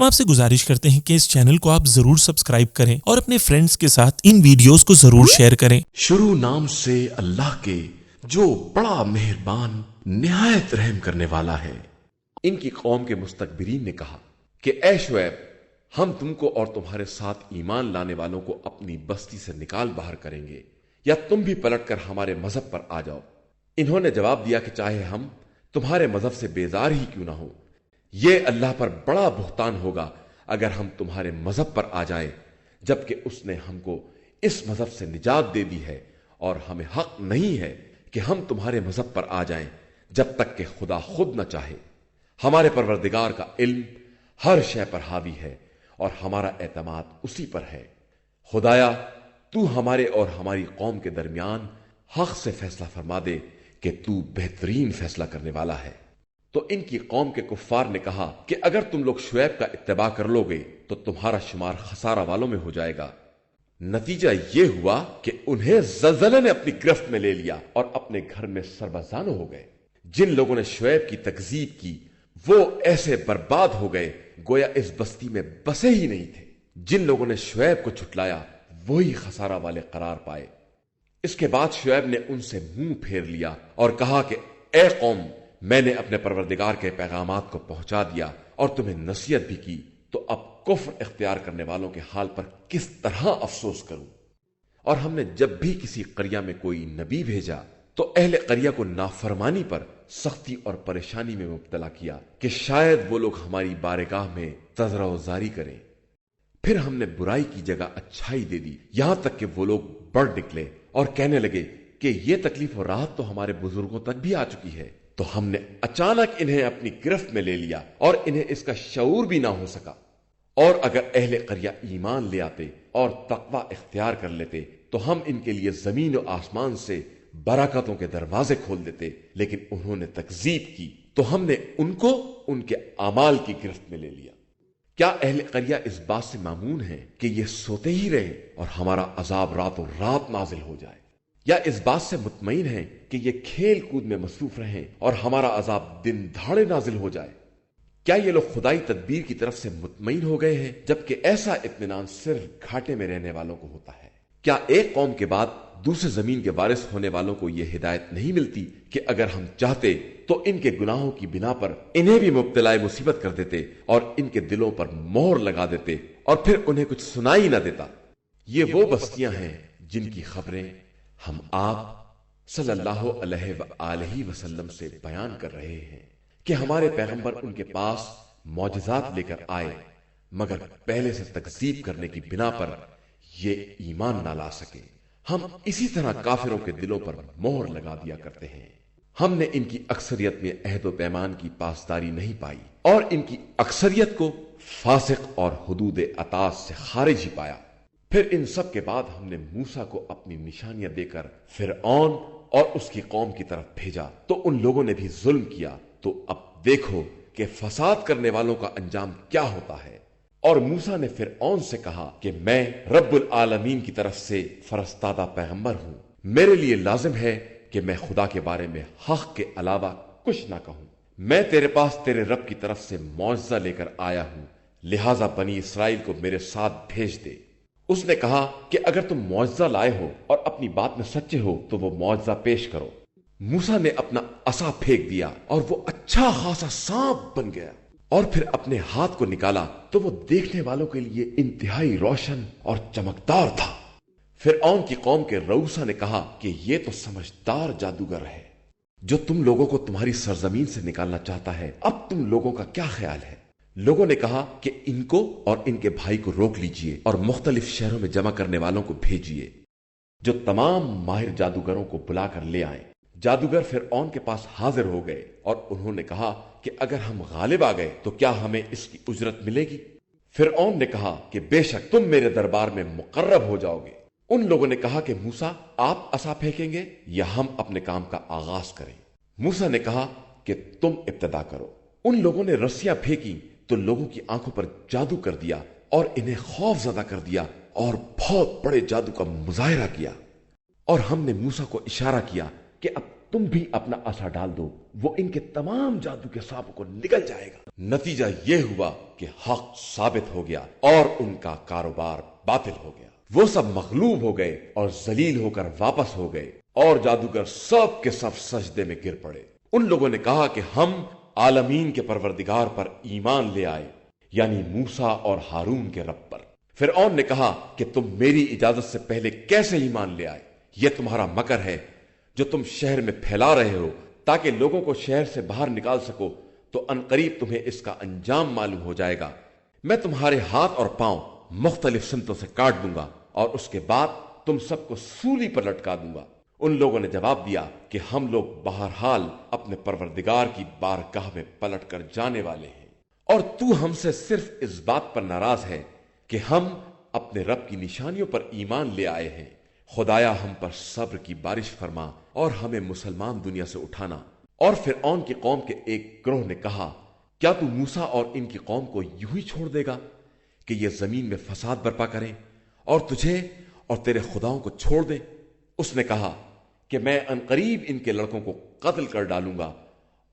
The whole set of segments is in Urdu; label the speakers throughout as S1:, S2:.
S1: ہم آپ سے گزارش کرتے ہیں کہ اس چینل کو آپ ضرور سبسکرائب کریں اور اپنے فرینڈز کے ساتھ ان ویڈیوز کو ضرور شیئر کریں۔
S2: شروع نام سے اللہ کے جو بڑا مہربان نہایت رحم کرنے والا ہے۔ ان کی قوم کے مستکبرین نے کہا کہ اے شعیب، ہم تم کو اور تمہارے ساتھ ایمان لانے والوں کو اپنی بستی سے نکال باہر کریں گے، یا تم بھی پلٹ کر ہمارے مذہب پر آ جاؤ۔ انہوں نے جواب دیا کہ چاہے ہم تمہارے مذہب سے بیزار ہی کیوں نہ ہو، یہ اللہ پر بڑا بہتان ہوگا اگر ہم تمہارے مذہب پر آ جائیں، جبکہ اس نے ہم کو اس مذہب سے نجات دے دی ہے، اور ہمیں حق نہیں ہے کہ ہم تمہارے مذہب پر آ جائیں جب تک کہ خدا خود نہ چاہے۔ ہمارے پروردگار کا علم ہر شے پر حاوی ہے اور ہمارا اعتماد اسی پر ہے۔ خدایا، تو ہمارے اور ہماری قوم کے درمیان حق سے فیصلہ فرما دے کہ تو بہترین فیصلہ کرنے والا ہے۔ تو ان کی قوم کے کفار نے کہا کہ اگر تم لوگ شعیب کا اتباع کر لو گے تو تمہارا شمار خسارہ والوں میں ہو جائے گا۔ نتیجہ یہ ہوا کہ انہیں زلزلے نے اپنی گرفت میں لے لیا اور اپنے گھر میں سربزانو ہو گئے۔ جن لوگوں نے شعیب کی تکذیب کی وہ ایسے برباد ہو گئے گویا اس بستی میں بسے ہی نہیں تھے۔ جن لوگوں نے شعیب کو جھٹلایا وہی خسارہ والے قرار پائے۔ اس کے بعد شعیب نے ان سے منہ پھیر لیا اور کہا کہ اے قوم، میں نے اپنے پروردگار کے پیغامات کو پہنچا دیا اور تمہیں نصیحت بھی کی، تو اب کفر اختیار کرنے والوں کے حال پر کس طرح افسوس کروں۔ اور ہم نے جب بھی کسی قریہ میں کوئی نبی بھیجا تو اہل قریہ کو نافرمانی پر سختی اور پریشانی میں مبتلا کیا کہ شاید وہ لوگ ہماری بارگاہ میں تذرہ و زاری کریں۔ پھر ہم نے برائی کی جگہ اچھائی دے دی، یہاں تک کہ وہ لوگ بڑھ نکلے اور کہنے لگے کہ یہ تکلیف و راحت تو ہمارے بزرگوں تک بھی آ چکی ہے۔ تو ہم نے اچانک انہیں اپنی گرفت میں لے لیا اور انہیں اس کا شعور بھی نہ ہو سکا۔ اور اگر اہل قریہ ایمان لے آتے اور تقوی اختیار کر لیتے تو ہم ان کے لیے زمین و آسمان سے برکتوں کے دروازے کھول دیتے، لیکن انہوں نے تکذیب کی تو ہم نے ان کو ان کے اعمال کی گرفت میں لے لیا۔ کیا اہل قریہ اس بات سے مامون ہے کہ یہ سوتے ہی رہے اور ہمارا عذاب راتوں رات نازل ہو جائے، یا اس بات سے مطمئن ہیں کہ یہ کھیل کود میں مصروف رہیں اور ہمارا عذاب دن دھاڑے نازل ہو جائے؟ کیا یہ لوگ خدائی تدبیر کی طرف سے مطمئن ہو گئے ہیں، جبکہ ایسا اطمینان صرف گھاٹے میں رہنے والوں کو ہوتا ہے؟ کیا ایک قوم کے بعد دوسرے زمین کے وارث ہونے والوں کو یہ ہدایت نہیں ملتی کہ اگر ہم چاہتے تو ان کے گناہوں کی بنا پر انہیں بھی مبتلا مصیبت کر دیتے اور ان کے دلوں پر مہر لگا دیتے اور پھر انہیں کچھ سنائی نہ دیتا؟ یہ وہ بستیاں ہیں جن کی خبریں ہم آپ صلی اللہ علیہ وآلہ وسلم سے بیان کر رہے ہیں کہ ہمارے پیغمبر ان کے پاس معجزات لے کر آئے، مگر پہلے سے تکذیب کرنے کی بنا پر یہ ایمان نہ لا سکے۔ ہم اسی طرح کافروں کے دلوں پر مہر لگا دیا کرتے ہیں۔ ہم نے ان کی اکثریت میں عہد و پیمان کی پاسداری نہیں پائی اور ان کی اکثریت کو فاسق اور حدود اطاعت سے خارج ہی پایا۔ پھر ان سب کے بعد ہم نے موسیٰ کو اپنی نشانیاں دے کر فرعون اور اس کی قوم کی طرف بھیجا، تو ان لوگوں نے بھی ظلم کیا۔ تو اب دیکھو کہ فساد کرنے والوں کا انجام کیا ہوتا ہے۔ اور موسیٰ نے فرعون سے کہا کہ میں رب العالمین کی طرف سے فرستادہ پیغمبر ہوں، میرے لیے لازم ہے کہ میں خدا کے بارے میں حق کے علاوہ کچھ نہ کہوں۔ میں تیرے پاس تیرے رب کی طرف سے معجزہ لے کر آیا ہوں، لہٰذا بنی اسرائیل کو میرے ساتھ بھیج دے۔ اس نے کہا کہ اگر تم معجزہ لائے ہو اور اپنی بات میں سچے ہو تو وہ معجزہ پیش کرو۔ موسیٰ نے اپنا عصا پھینک دیا اور وہ اچھا خاصا سانپ بن گیا، اور پھر اپنے ہاتھ کو نکالا تو وہ دیکھنے والوں کے لیے انتہائی روشن اور چمکدار تھا۔ فرعون کی قوم کے رؤسا نے کہا کہ یہ تو سمجھدار جادوگر ہے جو تم لوگوں کو تمہاری سرزمین سے نکالنا چاہتا ہے، اب تم لوگوں کا کیا خیال ہے؟ لوگوں نے کہا کہ ان کو اور ان کے بھائی کو روک لیجئے اور مختلف شہروں میں جمع کرنے والوں کو بھیجیے جو تمام ماہر جادوگروں کو بلا کر لے آئیں۔ جادوگر فرعون کے پاس حاضر ہو گئے اور انہوں نے کہا کہ اگر ہم غالب آ گئے تو کیا ہمیں اس کی اجرت ملے گی؟ فرعون نے کہا کہ بے شک تم میرے دربار میں مقرب ہو جاؤ گے۔ ان لوگوں نے کہا کہ موسیٰ، آپ عصا پھینکیں گے یا ہم اپنے کام کا آغاز کریں؟ موسیٰ نے کہا کہ تم ابتدا کرو۔ ان لوگوں نے رسیاں پھینکی تو لوگوں کی آنکھوں پر جادو کر دیا اور انہیں خوف زدہ کر دیا اور بہت بڑے جادو کا مظاہرہ کیا۔ اور ہم نے موسیٰ کو اشارہ کیا کہ اب تم بھی اپنا عصا ڈال دو، وہ ان کے تمام جادو کے سانپوں کو نگل جائے گا۔ نتیجہ یہ ہوا کہ حق ثابت ہو گیا اور ان کا کاروبار باطل ہو گیا۔ وہ سب مغلوب ہو گئے اور ذلیل ہو کر واپس ہو گئے، اور جادوگر سب کے سب سجدے میں گر پڑے۔ ان لوگوں نے کہا کہ ہم عالمین کے پروردگار پر ایمان لے آئے، یعنی موسیٰ اور ہارون کے رب پر۔ فرعون نے کہا کہ تم میری اجازت سے پہلے کیسے ایمان لے آئے؟ یہ تمہارا مکر ہے جو تم شہر میں پھیلا رہے ہو تاکہ لوگوں کو شہر سے باہر نکال سکو، تو عنقریب تمہیں اس کا انجام معلوم ہو جائے گا۔ میں تمہارے ہاتھ اور پاؤں مختلف سمتوں سے کاٹ دوں گا اور اس کے بعد تم سب کو سولی پر لٹکا دوں گا۔ ان لوگوں نے جواب دیا کہ ہم لوگ بہرحال اپنے پروردگار کی بارگاہ میں پلٹ کر جانے والے ہیں، اور تو ہم سے صرف اس بات پر ناراض ہے کہ ہم اپنے رب کی نشانیوں پر ایمان لے آئے ہیں۔ خدایا ہم پر صبر کی بارش فرما اور ہمیں مسلمان دنیا سے اٹھانا۔ اور فرعون کی قوم کے ایک گروہ نے کہا، کیا تو موسیٰ اور ان کی قوم کو یوں ہی چھوڑ دے گا کہ یہ زمین میں فساد برپا کریں اور تجھے اور تیرے خداؤں کو چھوڑ دیں؟ اس نے کہا کہ میں عنقریب ان کے لڑکوں کو قتل کر ڈالوں گا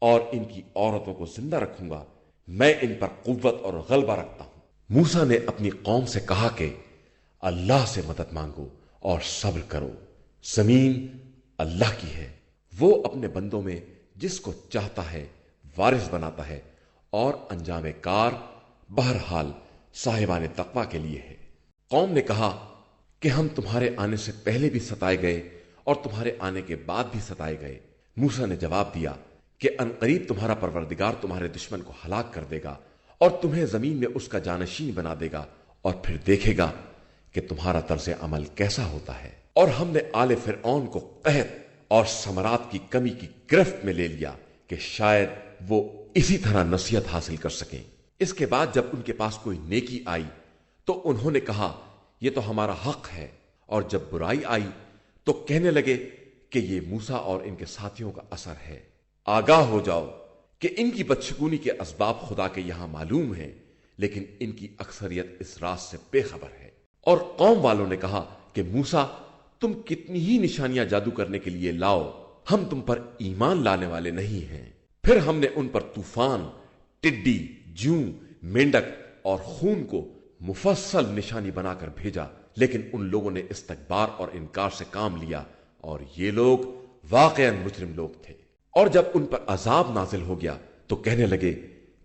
S2: اور ان کی عورتوں کو زندہ رکھوں گا، میں ان پر قوت اور غلبہ رکھتا ہوں۔ موسیٰ نے اپنی قوم سے کہا کہ اللہ سے مدد مانگو اور صبر کرو، زمین اللہ کی ہے، وہ اپنے بندوں میں جس کو چاہتا ہے وارث بناتا ہے، اور انجام کار بہرحال صاحبان تقوی کے لیے ہے۔ قوم نے کہا کہ ہم تمہارے آنے سے پہلے بھی ستائے گئے اور تمہارے آنے کے بعد بھی ستائے گئے۔ موسیٰ نے جواب دیا کہ عنقریب تمہارا پروردگار تمہارے دشمن کو ہلاک کر دے گا اور تمہیں زمین میں اس کا جانشین بنا دے گا، اور پھر دیکھے گا کہ تمہارا طرز عمل کیسا ہوتا ہے۔ اور ہم نے آل فرعون کو قحط اور ثمرات کی کمی کی گرفت میں لے لیا کہ شاید وہ اسی طرح نصیحت حاصل کر سکیں۔ اس کے بعد جب ان کے پاس کوئی نیکی آئی تو انہوں نے کہا یہ تو ہمارا حق ہے، اور جب برائی آئی تو کہنے لگے کہ یہ موسیٰ اور ان کے ساتھیوں کا اثر ہے۔ آگاہ ہو جاؤ کہ ان کی بدشگونی کے اسباب خدا کے یہاں معلوم ہیں، لیکن ان کی اکثریت اس راز سے بے خبر ہے۔ اور قوم والوں نے کہا کہ موسیٰ تم کتنی ہی نشانیاں جادو کرنے کے لیے لاؤ، ہم تم پر ایمان لانے والے نہیں ہیں۔ پھر ہم نے ان پر طوفان، ٹڈی، جوں، مینڈک اور خون کو مفصل نشانی بنا کر بھیجا، لیکن ان لوگوں نے استکبار اور انکار سے کام لیا، اور یہ لوگ واقعاً مجرم لوگ تھے۔ اور جب ان پر عذاب نازل ہو گیا تو کہنے لگے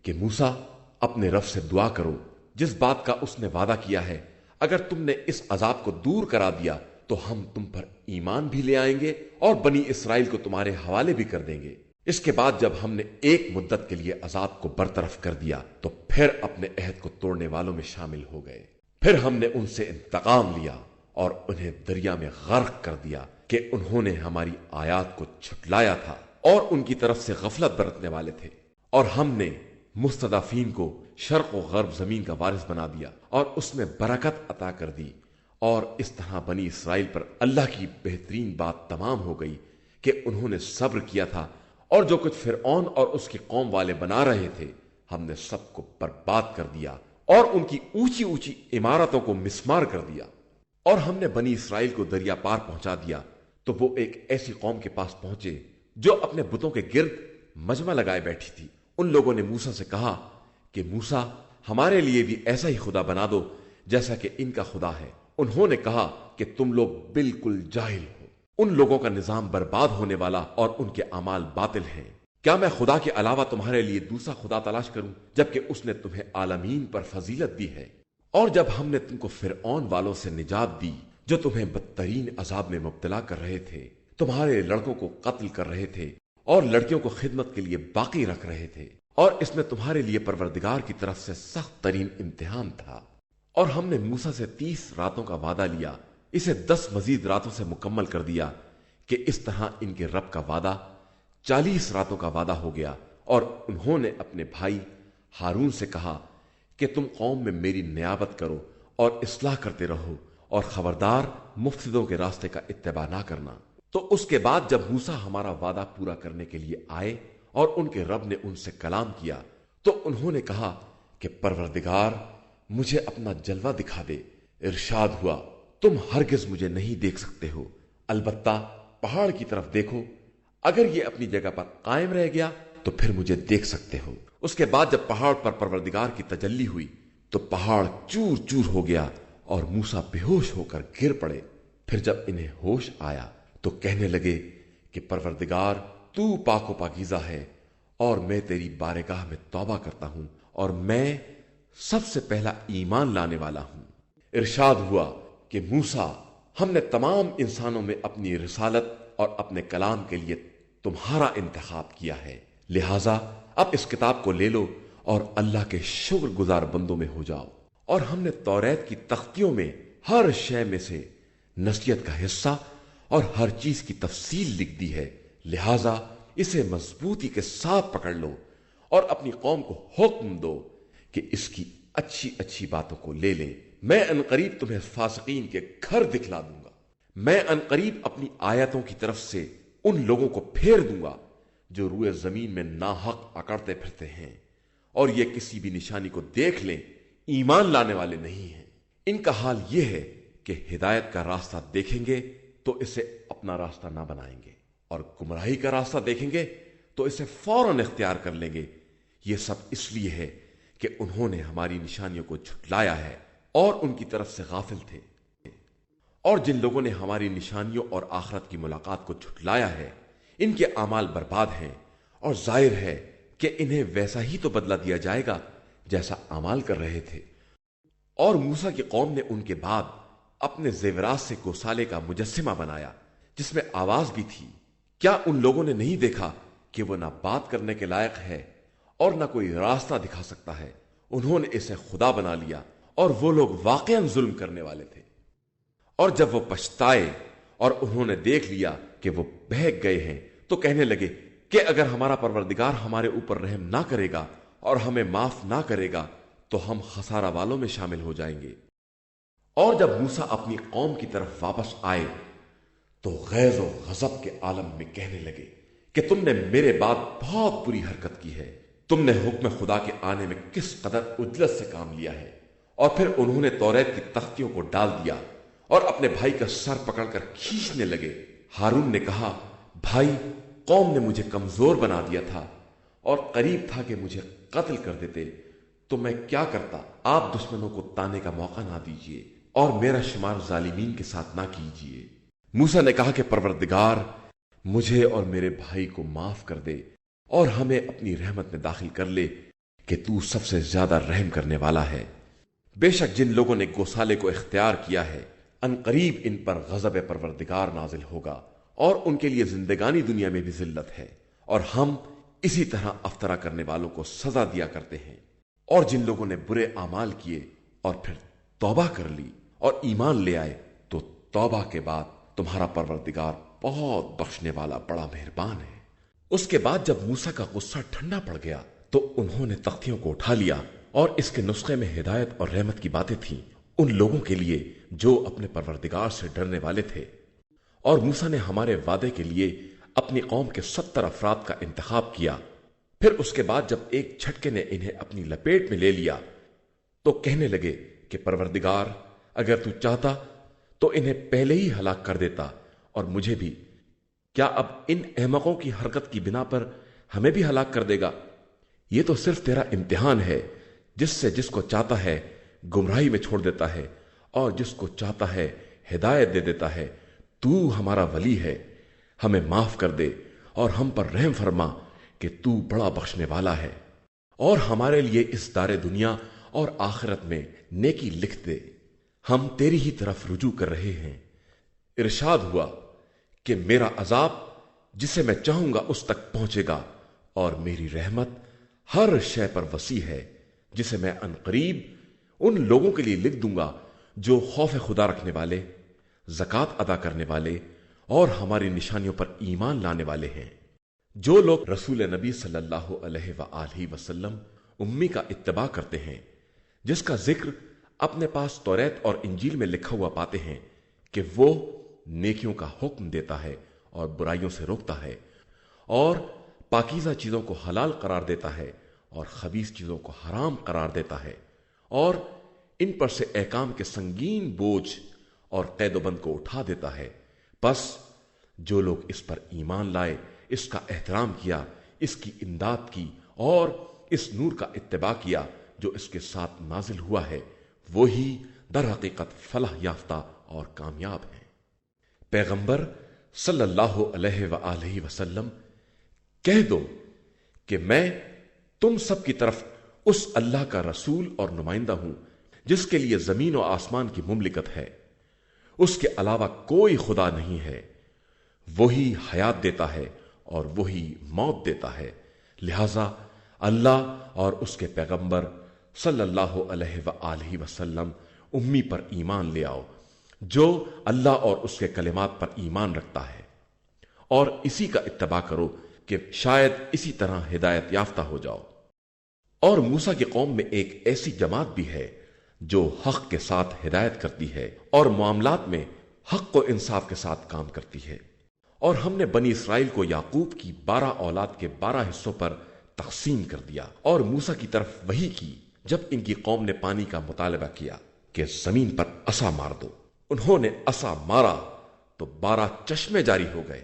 S2: کہ موسیٰ اپنے رب سے دعا کرو جس بات کا اس نے وعدہ کیا ہے، اگر تم نے اس عذاب کو دور کرا دیا تو ہم تم پر ایمان بھی لے آئیں گے اور بنی اسرائیل کو تمہارے حوالے بھی کر دیں گے۔ اس کے بعد جب ہم نے ایک مدت کے لیے عذاب کو برطرف کر دیا تو پھر اپنے عہد کو توڑنے والوں میں شامل ہو گئے۔ پھر ہم نے ان سے انتقام لیا اور انہیں دریا میں غرق کر دیا کہ انہوں نے ہماری آیات کو جھٹلایا تھا اور ان کی طرف سے غفلت برتنے والے تھے۔ اور ہم نے مستضعفین کو شرق و غرب زمین کا وارث بنا دیا اور اس میں برکت عطا کر دی، اور اس طرح بنی اسرائیل پر اللہ کی بہترین بات تمام ہو گئی کہ انہوں نے صبر کیا تھا، اور جو کچھ فرعون اور اس کی قوم والے بنا رہے تھے ہم نے سب کو برباد کر دیا اور ان کی اونچی اونچی عمارتوں کو مسمار کر دیا۔ اور ہم نے بنی اسرائیل کو دریا پار پہنچا دیا تو وہ ایک ایسی قوم کے پاس پہنچے جو اپنے بتوں کے گرد مجمع لگائے بیٹھی تھی۔ ان لوگوں نے موسیٰ سے کہا کہ موسیٰ ہمارے لیے بھی ایسا ہی خدا بنا دو جیسا کہ ان کا خدا ہے۔ انہوں نے کہا کہ تم لوگ بالکل جاہل ہو، ان لوگوں کا نظام برباد ہونے والا اور ان کے اعمال باطل ہیں۔ کیا میں خدا کے علاوہ تمہارے لیے دوسرا خدا تلاش کروں جبکہ اس نے تمہیں عالمین پر فضیلت دی ہے؟ اور جب ہم نے تم کو فرعون والوں سے نجات دی جو تمہیں بدترین عذاب میں مبتلا کر رہے تھے، تمہارے لڑکوں کو قتل کر رہے تھے اور لڑکیوں کو خدمت کے لیے باقی رکھ رہے تھے، اور اس میں تمہارے لیے پروردگار کی طرف سے سخت ترین امتحان تھا، اور ہم نے موسیٰ سے 30 راتوں کا وعدہ لیا، اسے 10 مزید راتوں سے مکمل کر دیا کہ اس طرح ان کے رب کا وعدہ 40 راتوں کا وعدہ ہو گیا۔ اور انہوں نے اپنے بھائی ہارون سے کہا کہ تم قوم میں میری نیابت کرو اور اصلاح کرتے رہو، اور خبردار مفسدوں کے راستے کا اتباع نہ کرنا۔ تو اس کے بعد جب موسیٰ ہمارا وعدہ پورا کرنے کے لیے آئے اور ان کے رب نے ان سے کلام کیا تو انہوں نے کہا کہ پروردگار مجھے اپنا جلوہ دکھا دے۔ ارشاد ہوا تم ہرگز مجھے نہیں دیکھ سکتے ہو، البتہ پہاڑ کی طرف دیکھو، اگر یہ اپنی جگہ پر قائم رہ گیا تو پھر مجھے دیکھ سکتے ہو۔ اس کے بعد جب پہاڑ پر پروردگار کی تجلی ہوئی تو پہاڑ چور چور ہو گیا اور موسیٰ بے ہوش ہو کر گر پڑے۔ پھر جب انہیں ہوش آیا تو کہنے لگے کہ پروردگار تو پاک و پاکیزہ ہے اور میں تیری بارگاہ میں توبہ کرتا ہوں اور میں سب سے پہلا ایمان لانے والا ہوں۔ ارشاد ہوا کہ موسیٰ، ہم نے تمام انسانوں میں اپنی رسالت اور اپنے کلام کے لیے تمہارا انتخاب کیا ہے، لہٰذا اب اس کتاب کو لے لو اور اللہ کے شکر گزار بندوں میں ہو جاؤ۔ اور ہم نے توریت کی تختیوں میں ہر شے میں سے نصیحت کا حصہ اور ہر چیز کی تفصیل لکھ دی ہے، لہٰذا اسے مضبوطی کے ساتھ پکڑ لو اور اپنی قوم کو حکم دو کہ اس کی اچھی اچھی باتوں کو لے لیں۔ میں عنقریب تمہیں فاسقین کے گھر دکھلا دوں گا۔ میں عنقریب اپنی آیتوں کی طرف سے ان لوگوں کو پھیر دوں گا جو روئے زمین میں ناحق اکڑتے پھرتے ہیں اور یہ کسی بھی نشانی کو دیکھ لیں ایمان لانے والے نہیں ہیں۔ ان کا حال یہ ہے کہ ہدایت کا راستہ دیکھیں گے تو اسے اپنا راستہ نہ بنائیں گے اور گمراہی کا راستہ دیکھیں گے تو اسے فوراً اختیار کر لیں گے۔ یہ سب اس لیے ہے کہ انہوں نے ہماری نشانیوں کو جھٹلایا ہے اور ان کی طرف سے غافل تھے۔ اور جن لوگوں نے ہماری نشانیوں اور آخرت کی ملاقات کو جھٹلایا ہے ان کے اعمال برباد ہیں، اور ظاہر ہے کہ انہیں ویسا ہی تو بدلہ دیا جائے گا جیسا اعمال کر رہے تھے۔ اور موسیٰ کی قوم نے ان کے بعد اپنے زیورات سے گوسالے کا مجسمہ بنایا جس میں آواز بھی تھی۔ کیا ان لوگوں نے نہیں دیکھا کہ وہ نہ بات کرنے کے لائق ہے اور نہ کوئی راستہ دکھا سکتا ہے؟ انہوں نے اسے خدا بنا لیا اور وہ لوگ واقعاً ظلم کرنے والے تھے۔ اور جب وہ پچھتائے اور انہوں نے دیکھ لیا کہ وہ بہک گئے ہیں تو کہنے لگے کہ اگر ہمارا پروردگار ہمارے اوپر رحم نہ کرے گا اور ہمیں معاف نہ کرے گا تو ہم خسارہ والوں میں شامل ہو جائیں گے۔ اور جب موسیٰ اپنی قوم کی طرف واپس آئے تو غیظ و غضب کے عالم میں کہنے لگے کہ تم نے میرے بعد بہت بری حرکت کی ہے۔ تم نے حکم خدا کے آنے میں کس قدر عجلت سے کام لیا ہے۔ اور پھر انہوں نے توریت کی تختیوں کو ڈال دیا اور اپنے بھائی کا سر پکڑ کر کھینچنے لگے۔ ہارون نے کہا، بھائی، قوم نے مجھے کمزور بنا دیا تھا اور قریب تھا کہ مجھے قتل کر دیتے، تو میں کیا کرتا؟ آپ دشمنوں کو تانے کا موقع نہ دیجیے اور میرا شمار ظالمین کے ساتھ نہ کیجیے۔ موسیٰ نے کہا کہ پروردگار، مجھے اور میرے بھائی کو معاف کر دے اور ہمیں اپنی رحمت میں داخل کر لے کہ تو سب سے زیادہ رحم کرنے والا ہے۔ بے شک جن لوگوں نے گوسالے کو اختیار کیا ہے ان قریب ان پر غضب پروردگار نازل ہوگا اور ان کے لیے زندگانی دنیا میں بھی ذلت ہے، اور ہم اسی طرح افطرا کرنے والوں کو سزا دیا کرتے ہیں۔ اور جن لوگوں نے برے اعمال کیے اور پھر توبہ کر لی اور ایمان لے آئے تو توبہ کے بعد تمہارا پروردگار بہت بخشنے والا بڑا مہربان ہے۔ اس کے بعد جب موسیٰ کا غصہ ٹھنڈا پڑ گیا تو انہوں نے تختیوں کو اٹھا لیا، اور اس کے نسخے میں ہدایت اور رحمت کی باتیں تھیں ان لوگوں کے لیے جو اپنے پروردگار سے ڈرنے والے تھے۔ اور موسیٰ نے ہمارے وعدے کے لیے اپنی قوم کے 70 افراد کا انتخاب کیا۔ پھر اس کے بعد جب ایک جھٹکے نے انہیں اپنی لپیٹ میں لے لیا تو کہنے لگے کہ پروردگار، اگر تو چاہتا تو انہیں پہلے ہی ہلاک کر دیتا اور مجھے بھی۔ کیا اب ان احمقوں کی حرکت کی بنا پر ہمیں بھی ہلاک کر دے گا؟ یہ تو صرف تیرا امتحان ہے، جس سے جس کو چاہتا ہے گمراہی میں چھوڑ دیتا ہے اور جس کو چاہتا ہے ہدایت دے دیتا ہے۔ تو ہمارا ولی ہے، ہمیں معاف کر دے اور ہم پر رحم فرما کہ تو بڑا بخشنے والا ہے، اور ہمارے لیے اس دار دنیا اور آخرت میں نیکی لکھ دے، ہم تیری ہی طرف رجوع کر رہے ہیں۔ ارشاد ہوا کہ میرا عذاب جسے میں چاہوں گا اس تک پہنچے گا، اور میری رحمت ہر شے پر وسیع ہے، جسے میں عنقریب ان لوگوں کے لیے لکھ دوں گا جو خوف خدا رکھنے والے، زکوٰۃ ادا کرنے والے اور ہماری نشانیوں پر ایمان لانے والے ہیں۔ جو لوگ رسول نبی صلی اللہ علیہ وآلہ وسلم امی کا اتباع کرتے ہیں، جس کا ذکر اپنے پاس توریت اور انجیل میں لکھا ہوا پاتے ہیں کہ وہ نیکیوں کا حکم دیتا ہے اور برائیوں سے روکتا ہے، اور پاکیزہ چیزوں کو حلال قرار دیتا ہے اور خبیث چیزوں کو حرام قرار دیتا ہے، اور ان پر سے احکام کے سنگین بوجھ اور قید و بند کو اٹھا دیتا ہے۔ پس جو لوگ اس پر ایمان لائے اس کا احترام کیا، اس کی امداد کی اور اس نور کا اتباع کیا جو اس کے ساتھ نازل ہوا ہے، وہی در حقیقت فلاح یافتہ اور کامیاب ہیں۔ پیغمبر صلی اللہ علیہ وآلہ وسلم، کہہ دو کہ میں تم سب کی طرف اس اللہ کا رسول اور نمائندہ ہوں جس کے لیے زمین و آسمان کی مملکت ہے، اس کے علاوہ کوئی خدا نہیں ہے، وہی حیات دیتا ہے اور وہی موت دیتا ہے، لہذا اللہ اور اس کے پیغمبر صلی اللہ علیہ وآلہ وسلم امی پر ایمان لے آؤ جو اللہ اور اس کے کلمات پر ایمان رکھتا ہے، اور اسی کا اتباع کرو کہ شاید اسی طرح ہدایت یافتہ ہو جاؤ۔ اور موسیٰ کی قوم میں ایک ایسی جماعت بھی ہے جو حق کے ساتھ ہدایت کرتی ہے اور معاملات میں حق و انصاف کے ساتھ کام کرتی ہے۔ اور ہم نے بنی اسرائیل کو یعقوب کی 12 اولاد کے 12 حصوں پر تقسیم کر دیا، اور موسیٰ کی طرف وحی کی جب ان کی قوم نے پانی کا مطالبہ کیا کہ زمین پر عصا مار دو۔ انہوں نے عصا مارا تو 12 چشمے جاری ہو گئے،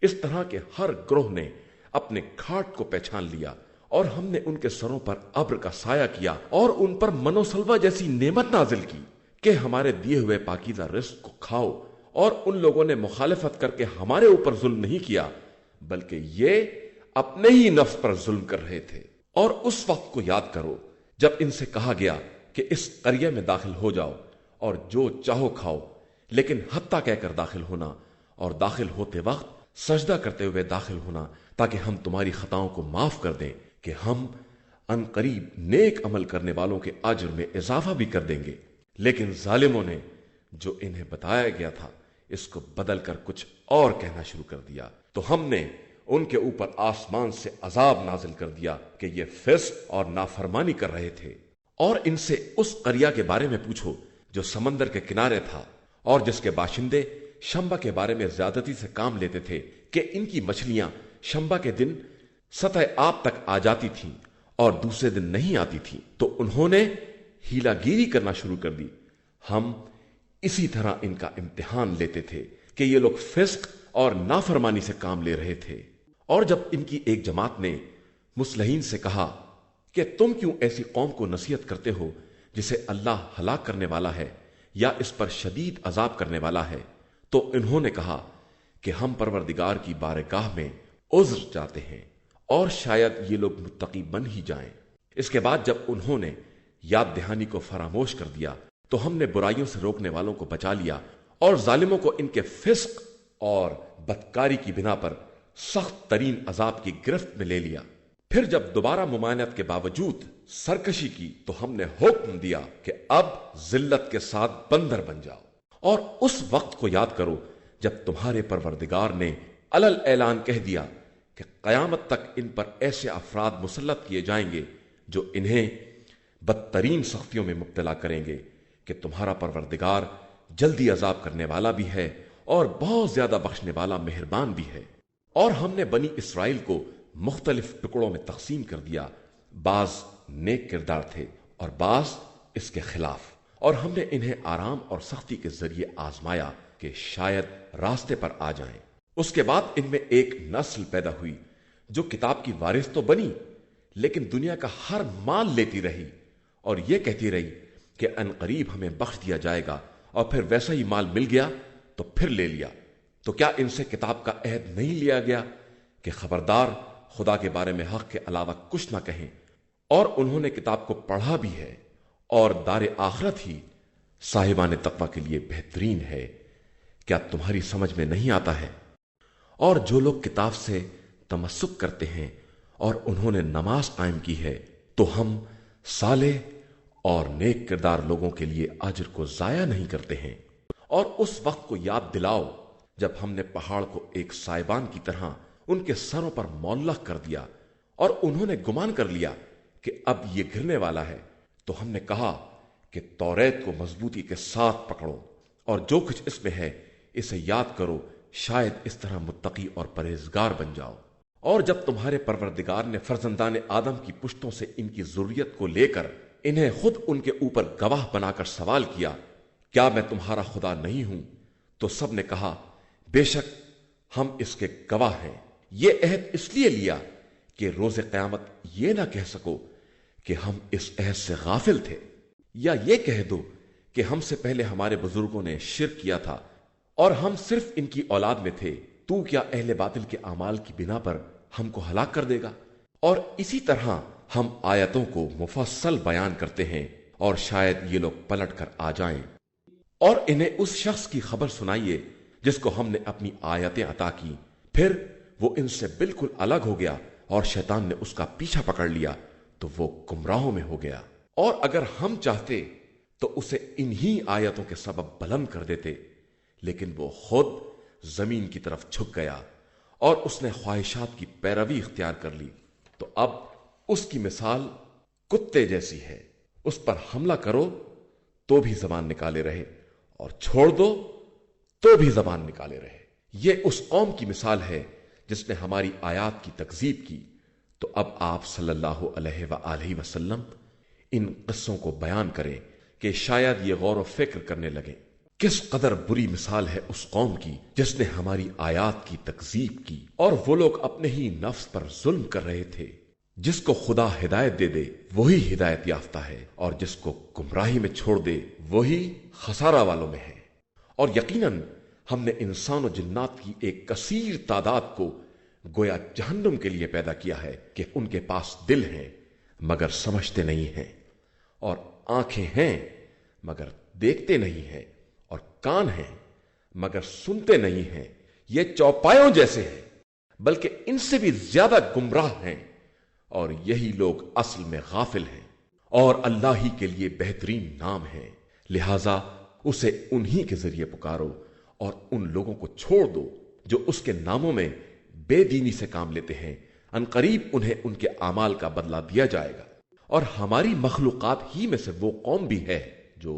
S2: اس طرح کہ ہر گروہ نے اپنے گھاٹ کو پہچان لیا، اور ہم نے ان کے سروں پر ابر کا سایہ کیا اور ان پر من و سلوہ جیسی نعمت نازل کی کہ ہمارے دیے ہوئے پاکیزہ رزق کو کھاؤ، اور ان لوگوں نے مخالفت کر کے ہمارے اوپر ظلم نہیں کیا بلکہ یہ اپنے ہی نفس پر ظلم کر رہے تھے۔ اور اس وقت کو یاد کرو جب ان سے کہا گیا کہ اس قریہ میں داخل ہو جاؤ اور جو چاہو کھاؤ، لیکن حتیٰ کہہ کر داخل ہونا، اور داخل ہوتے وقت سجدہ کرتے ہوئے داخل ہونا تاکہ ہم تمہاری خطاؤں کو معاف کر دیں کہ ہم ان قریب نیک عمل کرنے والوں کے اجر میں اضافہ بھی کر دیں گے۔ لیکن ظالموں نے جو انہیں بتایا گیا تھا اس کو بدل کر کچھ اور کہنا شروع کر دیا، تو ہم نے ان کے اوپر آسمان سے عذاب نازل کر دیا کہ یہ فسق اور نافرمانی کر رہے تھے۔ اور ان سے اس قریہ کے بارے میں پوچھو جو سمندر کے کنارے تھا اور جس کے باشندے شمبا کے بارے میں زیادتی سے کام لیتے تھے کہ ان کی مچھلیاں شمبا کے دن سطح آب تک آ جاتی تھیں اور دوسرے دن نہیں آتی تھیں، تو انہوں نے ہیلا گیری کرنا شروع کر دی۔ ہم اسی طرح ان کا امتحان لیتے تھے کہ یہ لوگ فسق اور نافرمانی سے کام لے رہے تھے۔ اور جب ان کی ایک جماعت نے مصلحین سے کہا کہ تم کیوں ایسی قوم کو نصیحت کرتے ہو جسے اللہ ہلاک کرنے والا ہے یا اس پر شدید عذاب کرنے والا ہے، تو انہوں نے کہا کہ ہم پروردگار کی بارگاہ میں عذر چاہتے ہیں اور شاید یہ لوگ متقی بن ہی جائیں۔ اس کے بعد جب انہوں نے یاد دہانی کو فراموش کر دیا تو ہم نے برائیوں سے روکنے والوں کو بچا لیا اور ظالموں کو ان کے فسق اور بدکاری کی بنا پر سخت ترین عذاب کی گرفت میں لے لیا۔ پھر جب دوبارہ ممانعت کے باوجود سرکشی کی تو ہم نے حکم دیا کہ اب ذلت کے ساتھ بندر بن جاؤ۔ اور اس وقت کو یاد کرو جب تمہارے پروردگار نے علل اعلان کہہ دیا کہ قیامت تک ان پر ایسے افراد مسلط کیے جائیں گے جو انہیں بدترین سختیوں میں مبتلا کریں گے کہ تمہارا پروردگار جلدی عذاب کرنے والا بھی ہے اور بہت زیادہ بخشنے والا مہربان بھی ہے۔ اور ہم نے بنی اسرائیل کو مختلف ٹکڑوں میں تقسیم کر دیا، بعض نیک کردار تھے اور بعض اس کے خلاف، اور ہم نے انہیں آرام اور سختی کے ذریعے آزمایا کہ شاید راستے پر آ جائیں۔ اس کے بعد ان میں ایک نسل پیدا ہوئی جو کتاب کی وارث تو بنی لیکن دنیا کا ہر مال لیتی رہی اور یہ کہتی رہی کہ ان قریب ہمیں بخش دیا جائے گا، اور پھر ویسا ہی مال مل گیا تو پھر لے لیا۔ تو کیا ان سے کتاب کا عہد نہیں لیا گیا کہ خبردار خدا کے بارے میں حق کے علاوہ کچھ نہ کہیں؟ اور انہوں نے کتاب کو پڑھا بھی ہے، اور دار آخرت ہی صاحبان تقوی کے لیے بہترین ہے۔ کیا تمہاری سمجھ میں نہیں آتا ہے؟ اور جو لوگ کتاب سے تمسک کرتے ہیں اور انہوں نے نماز قائم کی ہے تو ہم صالح اور نیک کردار لوگوں کے لیے اجر کو ضائع نہیں کرتے ہیں۔ اور اس وقت کو یاد دلاؤ جب ہم نے پہاڑ کو ایک سائبان کی طرح ان کے سروں پر معلق کر دیا اور انہوں نے گمان کر لیا کہ اب یہ گرنے والا ہے، تو ہم نے کہا کہ توریت کو مضبوطی کے ساتھ پکڑو اور جو کچھ اس میں ہے اسے یاد کرو، شاید اس طرح متقی اور پرہیزگار بن جاؤ۔ اور جب تمہارے پروردگار نے فرزندان آدم کی پشتوں سے ان کی ذریت کو لے کر انہیں خود ان کے اوپر گواہ بنا کر سوال کیا، کیا میں تمہارا خدا نہیں ہوں؟ تو سب نے کہا بے شک ہم اس کے گواہ ہیں۔ یہ عہد اس لیے لیا کہ روز قیامت یہ نہ کہہ سکو کہ ہم اس عہد سے غافل تھے، یا یہ کہہ دو کہ ہم سے پہلے ہمارے بزرگوں نے شرک کیا تھا اور ہم صرف ان کی اولاد میں تھے، تو کیا اہل باطل کے اعمال کی بنا پر ہم کو ہلاک کر دے گا؟ اور اسی طرح ہم آیتوں کو مفصل بیان کرتے ہیں اور شاید یہ لوگ پلٹ کر آ جائیں، اور انہیں اس شخص کی خبر سنائیے جس کو ہم نے اپنی آیتیں عطا کی، پھر وہ ان سے بالکل الگ ہو گیا اور شیطان نے اس کا پیچھا پکڑ لیا تو وہ گمراہوں میں ہو گیا، اور اگر ہم چاہتے تو اسے انہی آیتوں کے سبب بلند کر دیتے، لیکن وہ خود زمین کی طرف جھک گیا اور اس نے خواہشات کی پیروی اختیار کر لی، تو اب اس کی مثال کتے جیسی ہے، اس پر حملہ کرو تو بھی زبان نکالے رہے اور چھوڑ دو تو بھی زبان نکالے رہے۔ یہ اس قوم کی مثال ہے جس نے ہماری آیات کی تکذیب کی۔ تو اب آپ صلی اللہ علیہ وآلہ وسلم ان قصوں کو بیان کریں کہ شاید یہ غور و فکر کرنے لگیں۔ کس قدر بری مثال ہے اس قوم کی جس نے ہماری آیات کی تکذیب کی، اور وہ لوگ اپنے ہی نفس پر ظلم کر رہے تھے۔ جس کو خدا ہدایت دے دے وہی ہدایت یافتہ ہے، اور جس کو گمراہی میں چھوڑ دے وہی خسارہ والوں میں ہے۔ اور یقیناً ہم نے انسان و جنات کی ایک کثیر تعداد کو گویا جہنم کے لیے پیدا کیا ہے کہ ان کے پاس دل ہیں مگر سمجھتے نہیں ہیں، اور آنکھیں ہیں مگر دیکھتے نہیں ہیں، اور کان ہیں مگر سنتے نہیں ہیں۔ یہ چوپایوں جیسے ہیں بلکہ ان سے بھی زیادہ گمراہ ہیں، اور یہی لوگ اصل میں غافل ہیں۔ اور اللہ ہی کے لیے بہترین نام ہے، لہذا اسے انہی کے ذریعے پکارو، اور ان لوگوں کو چھوڑ دو جو اس کے ناموں میں بے دینی سے کام لیتے ہیں، ان قریب انہیں ان کے اعمال کا بدلہ دیا جائے گا۔ اور ہماری مخلوقات ہی میں سے وہ قوم بھی ہے جو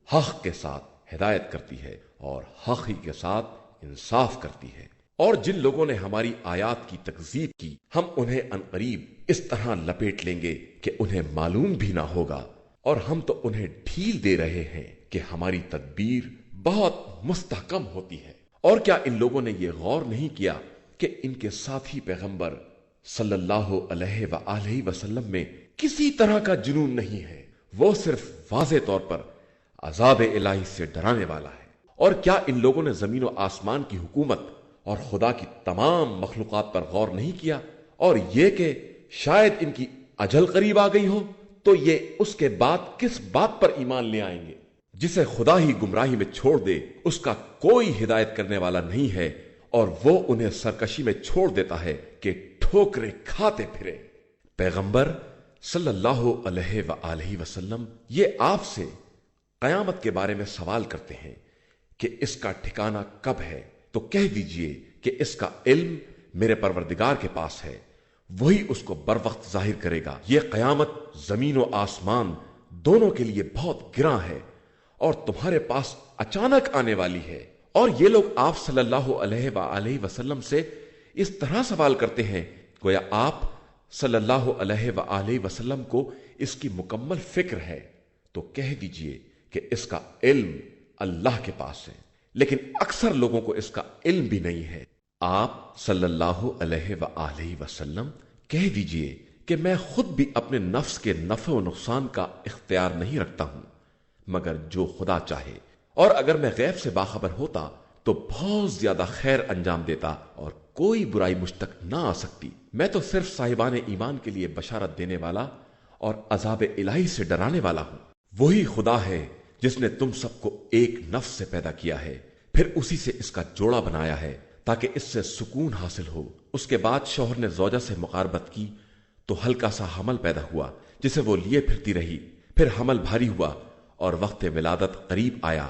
S2: حق کے ساتھ ہدایت کرتی ہے اور حق ہی کے ساتھ انصاف کرتی ہے۔ اور جن لوگوں نے ہماری آیات کی تکذیب کی، ہم انہیں ان قریب اس طرح لپیٹ لیں گے کہ انہیں معلوم بھی نہ ہوگا، اور ہم تو انہیں ڈھیل دے رہے ہیں کہ ہماری تدبیر بہت مستحکم ہوتی ہے۔ اور کیا ان لوگوں نے یہ غور نہیں کیا کہ ان کے ساتھی پیغمبر صلی اللہ علیہ وآلہ وسلم میں کسی طرح کا جنون نہیں ہے، وہ صرف واضح طور پر عذاب الہی سے ڈرانے والا ہے۔ اور کیا ان لوگوں نے زمین و آسمان کی حکومت اور خدا کی تمام مخلوقات پر غور نہیں کیا، اور یہ کہ شاید ان کی اجل قریب آ گئی ہو تو یہ اس کے بعد کس بات پر ایمان لے آئیں گے؟ جسے خدا ہی گمراہی میں چھوڑ دے اس کا کوئی ہدایت کرنے والا نہیں ہے، اور وہ انہیں سرکشی میں چھوڑ دیتا ہے کہ ٹھوکریں کھاتے پھرے۔ پیغمبر صلی اللہ علیہ وآلہ وسلم یہ آپ سے قیامت کے بارے میں سوال کرتے ہیں کہ اس کا ٹھکانہ کب ہے، تو کہہ دیجئے کہ اس کا علم میرے پروردگار کے پاس ہے، وہی اس کو بر وقت ظاہر کرے گا۔ یہ قیامت زمین و آسمان دونوں کے لیے بہت گراں ہے اور تمہارے پاس اچانک آنے والی ہے۔ اور یہ لوگ آپ صلی اللہ علیہ وآلہ وسلم سے اس طرح سوال کرتے ہیں گویا آپ صلی اللہ علیہ وآلہ وسلم کو اس کی مکمل فکر ہے، تو کہہ دیجئے کہ اس کا علم اللہ کے پاس ہے، لیکن اکثر لوگوں کو اس کا علم بھی نہیں ہے۔ آپ صلی اللہ علیہ وآلہ وسلم کہہ دیجئے کہ میں خود بھی اپنے نفس کے نفع و نقصان کا اختیار نہیں رکھتا ہوں مگر جو خدا چاہے، اور اگر میں غیب سے باخبر ہوتا تو بہت زیادہ خیر انجام دیتا اور کوئی برائی مجھ تک نہ آ سکتی۔ میں تو صرف صاحبان ایمان کے لیے بشارت دینے والا اور عذاب الہی سے ڈرانے والا ہوں۔ وہی خدا ہے جس نے تم سب کو ایک نفس سے پیدا کیا ہے، پھر اسی سے اس کا جوڑا بنایا ہے تاکہ اس سے سکون حاصل ہو۔ اس کے بعد شوہر نے زوجہ سے مقاربت کی تو ہلکا سا حمل پیدا ہوا جسے وہ لیے پھرتی رہی، پھر حمل بھاری ہوا اور وقت ولادت قریب آیا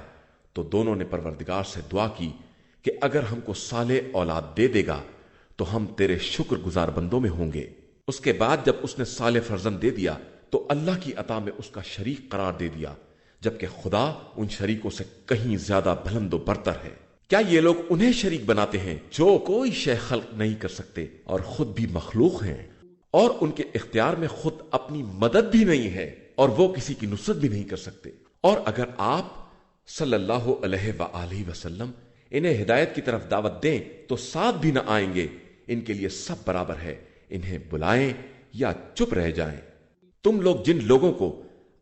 S2: تو دونوں نے پروردگار سے دعا کی کہ اگر ہم کو صالح اولاد دے دے گا تو ہم تیرے شکر گزار بندوں میں ہوں گے۔ اس کے بعد جب اس نے صالح فرزند دے دیا تو اللہ کی عطا میں اس کا شریک قرار دے دیا، جبکہ خدا ان شریکوں سے کہیں زیادہ بلند و برتر ہے۔ کیا یہ لوگ انہیں شریک بناتے ہیں جو کوئی شے خلق نہیں کر سکتے اور خود بھی مخلوق ہیں، اور ان کے اختیار میں خود اپنی مدد بھی نہیں ہے اور وہ کسی کی نصرت بھی نہیں کر سکتے؟ اور اگر آپ صلی اللہ علیہ وآلہ وسلم انہیں ہدایت کی طرف دعوت دیں تو ساتھ بھی نہ آئیں گے، ان کے لیے سب برابر ہے، انہیں بلائیں یا چپ رہ جائیں۔ تم لوگ جن لوگوں کو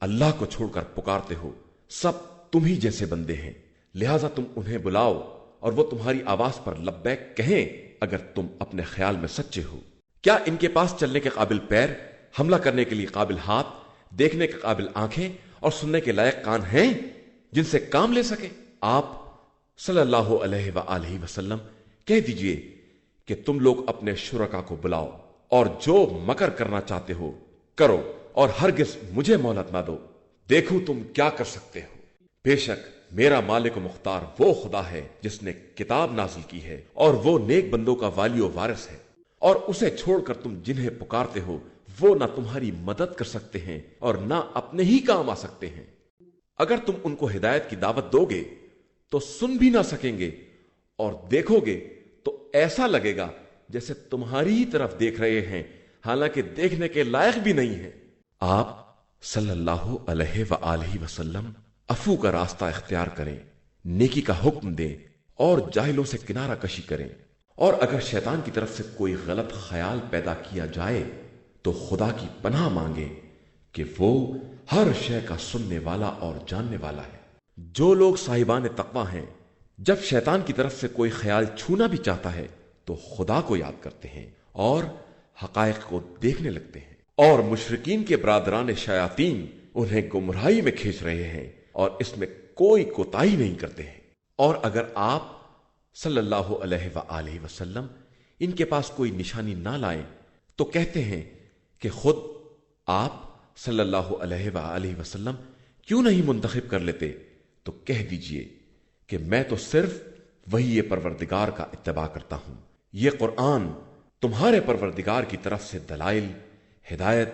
S2: اللہ کو چھوڑ کر پکارتے ہو سب تم ہی جیسے بندے ہیں، لہذا تم انہیں بلاؤ اور وہ تمہاری آواز پر لبیک کہیں اگر تم اپنے خیال میں سچے ہو۔ کیا ان کے پاس چلنے کے قابل پیر، حملہ کرنے کے لیے قابل ہاتھ، دیکھنے کے قابل آنکھیں اور سننے کے لائق کان ہیں جن سے کام لے سکے؟ آپ صلی اللہ علیہ وآلہ وسلم کہہ دیجئے کہ تم لوگ اپنے شرکا کو بلاؤ اور جو مکر کرنا چاہتے ہو کرو، اور ہرگز مجھے مہلت نہ دو، دیکھو تم کیا کر سکتے ہو۔ بے شک میرا مالک و مختار وہ خدا ہے جس نے کتاب نازل کی ہے اور وہ نیک بندوں کا والی و وارث ہے، اور اسے چھوڑ کر تم جنہیں پکارتے ہو وہ نہ تمہاری مدد کر سکتے ہیں اور نہ اپنے ہی کام آ سکتے ہیں۔ اگر تم ان کو ہدایت کی دعوت دو گے تو سن بھی نہ سکیں گے، اور دیکھو گے تو ایسا لگے گا جیسے تمہاری ہی طرف دیکھ رہے ہیں، حالانکہ دیکھنے کے لائق بھی نہیں ہیں۔ آپ صلی اللہ علیہ وآلہ وسلم عفو کا راستہ اختیار کریں، نیکی کا حکم دیں اور جاہلوں سے کنارہ کشی کریں، اور اگر شیطان کی طرف سے کوئی غلط خیال پیدا کیا جائے تو خدا کی پناہ مانگے کہ وہ ہر شے کا سننے والا اور جاننے والا ہے۔ جو لوگ صاحبان تقوی ہیں جب شیطان کی طرف سے کوئی خیال چھونا بھی چاہتا ہے تو خدا کو یاد کرتے ہیں اور حقائق کو دیکھنے لگتے ہیں، اور مشرکین کے برادران شیاطین انہیں گمراہی میں کھینچ رہے ہیں اور اس میں کوئی کوتاہی نہیں کرتے ہیں۔ اور اگر آپ صلی اللہ علیہ وآلہ وسلم ان کے پاس کوئی نشانی نہ لائیں تو کہتے ہیں کہ خود آپ صلی اللہ علیہ وآلہ وسلم کیوں نہیں منتخب کر لیتے، تو کہہ دیجئے کہ میں تو صرف وحی پروردگار کا اتباع کرتا ہوں۔ یہ قرآن تمہارے پروردگار کی طرف سے دلائل، ہدایت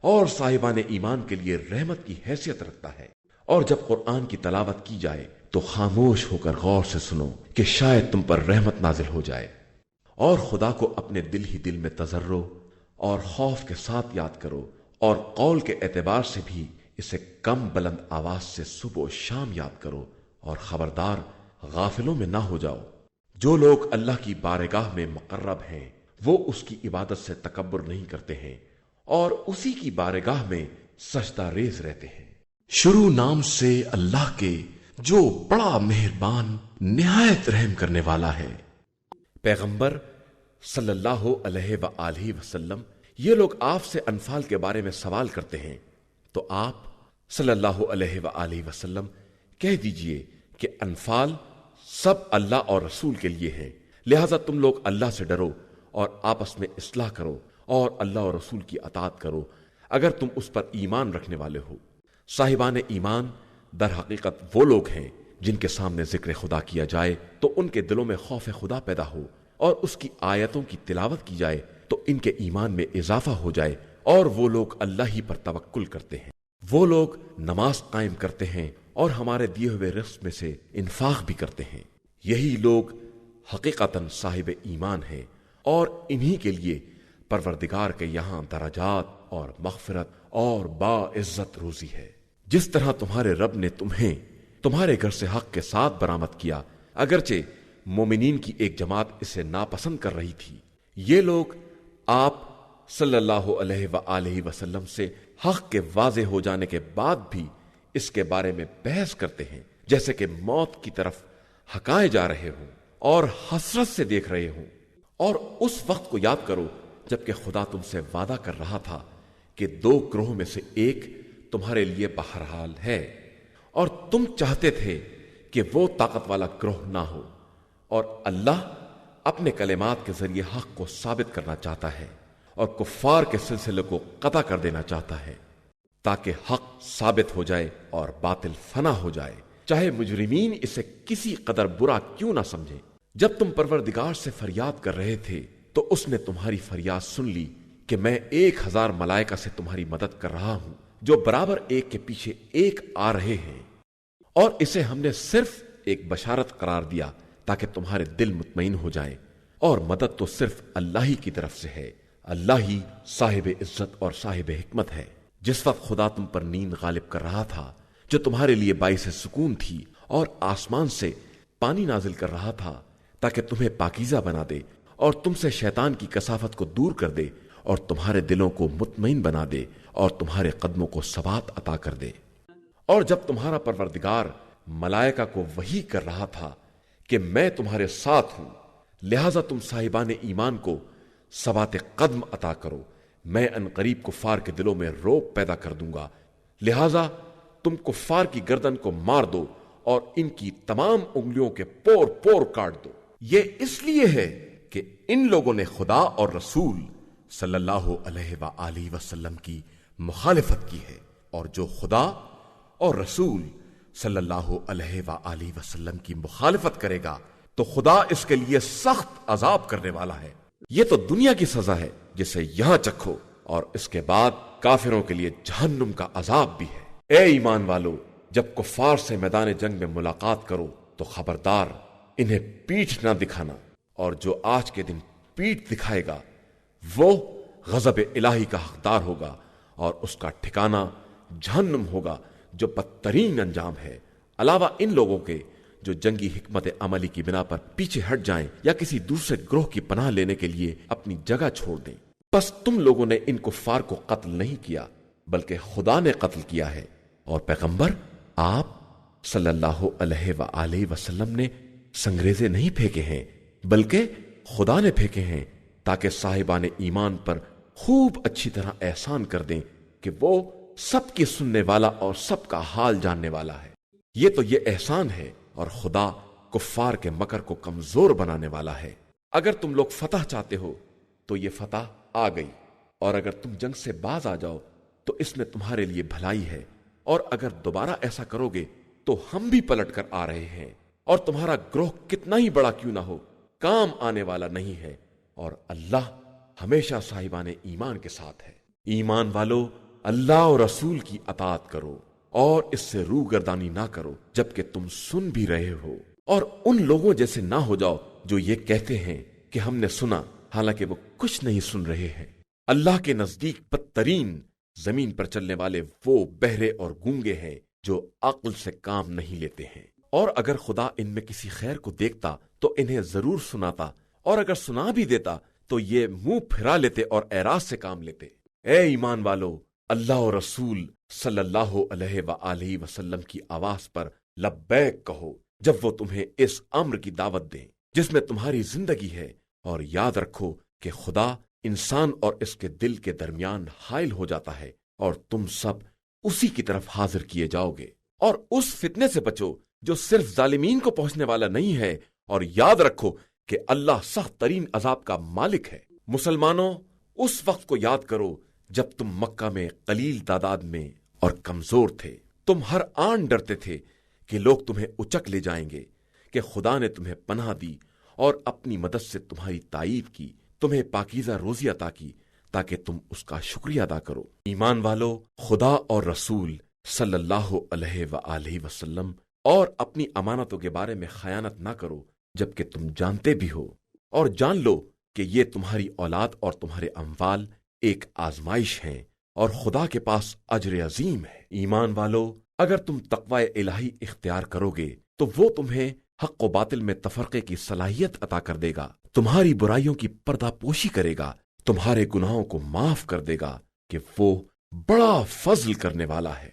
S2: اور صاحبان ایمان کے لیے رحمت کی حیثیت رکھتا ہے، اور جب قرآن کی تلاوت کی جائے تو خاموش ہو کر غور سے سنو کہ شاید تم پر رحمت نازل ہو جائے، اور خدا کو اپنے دل ہی دل میں تضرع اور خوف کے ساتھ یاد کرو، اور قول کے اعتبار سے بھی اسے کم بلند آواز سے صبح و شام یاد کرو، اور خبردار غافلوں میں نہ ہو جاؤ۔ جو لوگ اللہ کی بارگاہ میں مقرب ہیں وہ اس کی عبادت سے تکبر نہیں کرتے ہیں اور اسی کی بارگاہ میں سجدہ ریز رہتے ہیں۔ شروع نام سے اللہ کے جو بڑا مہربان نہایت رحم کرنے والا ہے۔ پیغمبر صلی اللہ علیہ وآلہ وسلم یہ لوگ آپ سے انفال کے بارے میں سوال کرتے ہیں تو آپ صلی اللہ علیہ وآلہ وسلم کہہ دیجئے کہ انفال سب اللہ اور رسول کے لیے ہیں، لہذا تم لوگ اللہ سے ڈرو اور آپس میں اصلاح کرو اور اللہ اور رسول کی اطاعت کرو اگر تم اس پر ایمان رکھنے والے ہو۔ صاحبان ایمان در حقیقت وہ لوگ ہیں جن کے سامنے ذکر خدا کیا جائے تو ان کے دلوں میں خوف خدا پیدا ہو، اور اس کی آیتوں کی تلاوت کی جائے تو ان کے ایمان میں اضافہ ہو جائے، اور وہ لوگ اللہ ہی پر توکل کرتے ہیں۔ وہ لوگ نماز قائم کرتے ہیں اور ہمارے دیے ہوئے رزق میں سے انفاق بھی کرتے ہیں، یہی لوگ حقیقتاً صاحب ایمان ہیں، اور انہی کے لیے پروردگار کے یہاں درجات اور مغفرت اور باعزت روزی ہے۔ جس طرح تمہارے رب نے تمہیں تمہارے گھر سے حق کے ساتھ برآمد کیا، اگرچہ مومنین کی ایک جماعت اسے ناپسند کر رہی تھی، یہ لوگ آپ صلی اللہ علیہ وآلہ وسلم سے حق کے واضح ہو جانے کے بعد بھی اس کے بارے میں بحث کرتے ہیں، جیسے کہ موت کی طرف ہکائے جا رہے ہوں اور حسرت سے دیکھ رہے ہوں۔ اور اس وقت کو یاد کرو جبکہ خدا تم سے وعدہ کر رہا تھا کہ دو گروہوں میں سے ایک تمہارے لیے بہرحال ہے، اور تم چاہتے تھے کہ وہ طاقت والا گروہ نہ ہو، اور اللہ اپنے کلمات کے ذریعے حق کو ثابت کرنا چاہتا ہے اور کفار کے سلسلے کو قطع کر دینا چاہتا ہے تاکہ حق ثابت ہو جائے اور باطل فنا ہو جائے، چاہے مجرمین اسے کسی قدر برا کیوں نہ سمجھیں۔ جب تم پروردگار سے فریاد کر رہے تھے تو اس نے تمہاری فریاد سن لی کہ میں 1000 ملائکہ سے تمہاری مدد کر رہا ہوں جو برابر ایک کے پیچھے ایک آ رہے ہیں، اور اسے ہم نے صرف ایک بشارت قرار دیا تاکہ تمہارے دل مطمئن ہو جائیں، اور مدد تو صرف اللہ ہی کی طرف سے ہے، اللہ ہی صاحب عزت اور صاحب حکمت ہے۔ جس وقت خدا تم پر نیند غالب کر رہا تھا جو تمہارے لیے باعث سکون تھی، اور آسمان سے پانی نازل کر رہا تھا تاکہ تمہیں پاکیزہ بنا دے اور تم سے شیطان کی کثافت کو دور کر دے اور تمہارے دلوں کو مطمئن بنا دے اور تمہارے قدموں کو ثبات عطا کر دے۔ اور جب تمہارا پروردگار ملائکہ کو وحی کر رہا تھا کہ میں تمہارے ساتھ ہوں، لہذا تم صاحبان ایمان کو ثبات قدم عطا کرو، میں عنقریب کفار کے دلوں میں روب پیدا کر دوں گا، لہذا تم کفار کی گردن کو مار دو اور ان کی تمام انگلیوں کے پور پور کاٹ دو۔ یہ اس لیے ہے کہ ان لوگوں نے خدا اور رسول صلی اللہ علیہ وآلہ وسلم کی مخالفت کی ہے، اور جو خدا اور رسول صلی اللہ علیہ وآلہ وسلم کی مخالفت کرے گا تو خدا اس کے لیے سخت عذاب کرنے والا ہے۔ یہ تو دنیا کی سزا ہے جسے یہاں چکھو، اور اس کے بعد کافروں کے لیے جہنم کا عذاب بھی ہے۔ اے ایمان والو، جب کفار سے میدان جنگ میں ملاقات کرو تو خبردار انہیں پیٹھ نہ دکھانا، اور جو آج کے دن پیٹھ دکھائے گا وہ غضب الہی کا حقدار ہوگا اور اس کا ٹھکانہ جہنم ہوگا جو بدترین انجام ہے، علاوہ ان لوگوں کے جو جنگی حکمت عملی کی بنا پر پیچھے ہٹ جائیں یا کسی دوسرے گروہ کی پناہ لینے کے لیے اپنی جگہ چھوڑ دیں۔ بس تم لوگوں نے ان کفار کو قتل نہیں کیا بلکہ خدا نے قتل کیا ہے، اور پیغمبر آپ صلی اللہ علیہ وآلہ وسلم نے سنگریزے نہیں پھینکے ہیں بلکہ خدا نے پھینکے ہیں، تاکہ صاحبان ایمان پر خوب اچھی طرح احسان کر دیں کہ وہ سب کی سننے والا اور سب کا حال جاننے والا ہے۔ یہ تو یہ احسان ہے، اور خدا کفار کے مکر کو کمزور بنانے والا ہے۔ اگر تم لوگ فتح چاہتے ہو تو یہ فتح آ گئی، اور اگر تم جنگ سے باز آ جاؤ تو اس میں تمہارے لیے بھلائی ہے، اور اگر دوبارہ ایسا کرو گے تو ہم بھی پلٹ کر آ رہے ہیں، اور تمہارا گروہ کتنا ہی بڑا کیوں نہ ہو کام آنے والا نہیں ہے، اور اللہ ہمیشہ صاحبان ایمان کے ساتھ ہے۔ ایمان والو، اللہ اور رسول کی اطاعت کرو اور اس سے روگردانی نہ کرو جبکہ تم سن بھی رہے ہو، اور ان لوگوں جیسے نہ ہو جاؤ جو یہ کہتے ہیں کہ ہم نے سنا حالانکہ وہ کچھ نہیں سن رہے ہیں۔ اللہ کے نزدیک بدترین زمین پر چلنے والے وہ بہرے اور گونگے ہیں جو عقل سے کام نہیں لیتے ہیں، اور اگر خدا ان میں کسی خیر کو دیکھتا تو انہیں ضرور سناتا، اور اگر سنا بھی دیتا تو یہ منہ پھرا لیتے اور اعراض سے کام لیتے۔ اے ایمان والو، اللہ اور رسول صلی اللہ علیہ وآلہ وسلم کی آواز پر لبیک کہو جب وہ تمہیں اس امر کی دعوت دیں جس میں تمہاری زندگی ہے، اور یاد رکھو کہ خدا انسان اور اس کے دل کے درمیان حائل ہو جاتا ہے، اور تم سب اسی کی طرف حاضر کیے جاؤ گے۔ اور اس فتنے سے بچو جو صرف ظالمین کو پہنچنے والا نہیں ہے، اور یاد رکھو کہ اللہ سخت ترین عذاب کا مالک ہے۔ مسلمانوں، اس وقت کو یاد کرو جب تم مکہ میں قلیل تعداد میں اور کمزور تھے، تم ہر آن ڈرتے تھے کہ لوگ تمہیں اچک لے جائیں گے، کہ خدا نے تمہیں پناہ دی اور اپنی مدد سے تمہاری تائید کی، تمہیں پاکیزہ روزی عطا کی تاکہ تم اس کا شکریہ ادا کرو۔ ایمان والو، خدا اور رسول صلی اللہ علیہ وآلہ وسلم اور اپنی امانتوں کے بارے میں خیانت نہ کرو جبکہ تم جانتے بھی ہو، اور جان لو کہ یہ تمہاری اولاد اور تمہارے اموال ایک آزمائش ہیں، اور خدا کے پاس اجر عظیم ہے۔ ایمان والو، اگر تم تقوی الہی اختیار کرو گے تو وہ تمہیں حق و باطل میں تفرقے کی صلاحیت عطا کر دے گا، تمہاری برائیوں کی پردہ پوشی کرے گا، تمہارے گناہوں کو معاف کر دے گا کہ وہ بڑا فضل کرنے والا ہے۔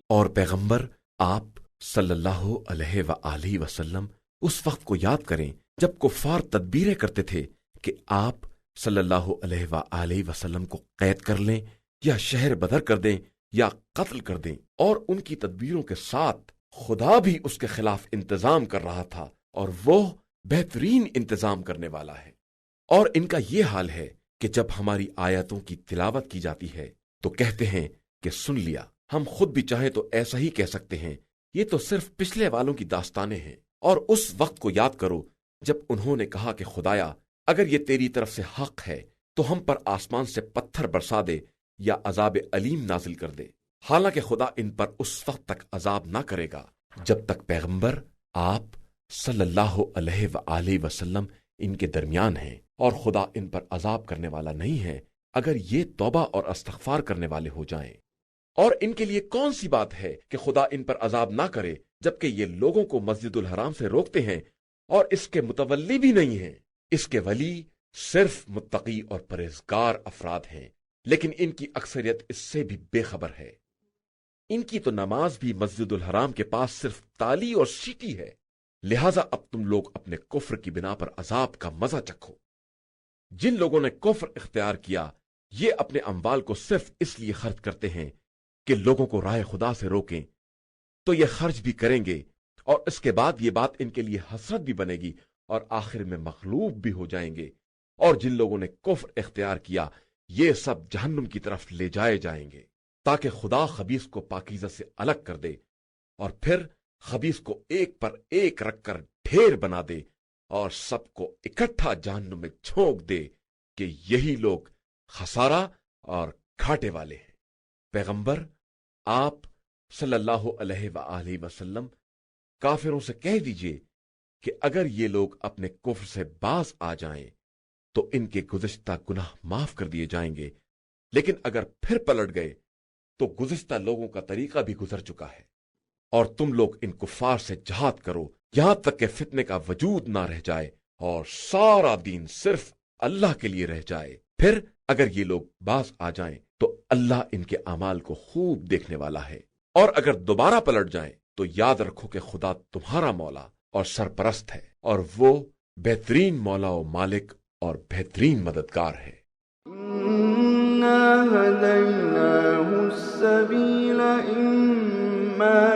S2: اور پیغمبر آپ صلی اللہ علیہ وآلہ وسلم اس وقت کو یاد کریں جب کفار تدبیریں کرتے تھے کہ آپ صلی اللہ علیہ وآلہ وسلم کو قید کر لیں یا شہر بدر کر دیں یا قتل کر دیں، اور ان کی تدبیروں کے ساتھ خدا بھی اس کے خلاف انتظام کر رہا تھا، اور وہ بہترین انتظام کرنے والا ہے۔ اور ان کا یہ حال ہے کہ جب ہماری آیتوں کی تلاوت کی جاتی ہے تو کہتے ہیں کہ سن لیا، ہم خود بھی چاہیں تو ایسا ہی کہہ سکتے ہیں، یہ تو صرف پچھلے والوں کی داستانیں ہیں۔ اور اس وقت کو یاد کرو جب انہوں نے کہا کہ خدایا، اگر یہ تیری طرف سے حق ہے تو ہم پر آسمان سے پتھر برسا دے یا عذاب علیم نازل کر دے، حالانکہ خدا ان پر اس وقت تک عذاب نہ کرے گا جب تک پیغمبر آپ صلی اللہ علیہ وآلہ وسلم ان کے درمیان ہیں، اور خدا ان پر عذاب کرنے والا نہیں ہے اگر یہ توبہ اور استغفار کرنے والے ہو جائیں۔ اور ان کے لیے کون سی بات ہے کہ خدا ان پر عذاب نہ کرے جبکہ یہ لوگوں کو مسجد الحرام سے روکتے ہیں اور اس کے متولی بھی نہیں ہیں۔ اس کے ولی صرف متقی اور پرہیزگار افراد ہیں، لیکن ان کی اکثریت اس سے بھی بے خبر ہے۔ ان کی تو نماز بھی مسجد الحرام کے پاس صرف تالی اور سیٹی ہے، لہذا اب تم لوگ اپنے کفر کی بنا پر عذاب کا مزہ چکھو۔ جن لوگوں نے کفر اختیار کیا یہ اپنے اموال کو صرف اس لیے خرچ کرتے ہیں کہ لوگوں کو راہ خدا سے روکیں، تو یہ خرچ بھی کریں گے اور اس کے بعد یہ بات ان کے لیے حسرت بھی بنے گی اور آخر میں مغلوب بھی ہو جائیں گے۔ اور جن لوگوں نے کفر اختیار کیا یہ سب جہنم کی طرف لے جائے جائیں گے، تاکہ خدا خبیث کو پاکیزہ سے الگ کر دے اور پھر خبیث کو ایک پر ایک رکھ کر ڈھیر بنا دے اور سب کو اکٹھا جہنم میں جھونک دے کہ یہی لوگ خسارہ اور گھاٹے والے ہیں۔ پیغمبر آپ صلی اللہ علیہ وآلہ وسلم کافروں سے کہہ دیجئے کہ اگر یہ لوگ اپنے کفر سے باز آ جائیں تو ان کے گزشتہ گناہ معاف کر دیے جائیں گے، لیکن اگر پھر پلٹ گئے تو گزشتہ لوگوں کا طریقہ بھی گزر چکا ہے۔ اور تم لوگ ان کفار سے جہاد کرو یہاں تک کہ فتنے کا وجود نہ رہ جائے اور سارا دین صرف اللہ کے لیے رہ جائے۔ پھر اگر یہ لوگ باز آ جائیں تو اللہ ان کے اعمال کو خوب دیکھنے والا ہے، اور اگر دوبارہ پلٹ جائیں تو یاد رکھو کہ خدا تمہارا مولا اور سرپرست ہے، اور وہ بہترین مولا و مالک اور بہترین مددگار ہے۔
S3: إِنَّا هَدَيْنَاهُ السَّبِيلَ إِمَّا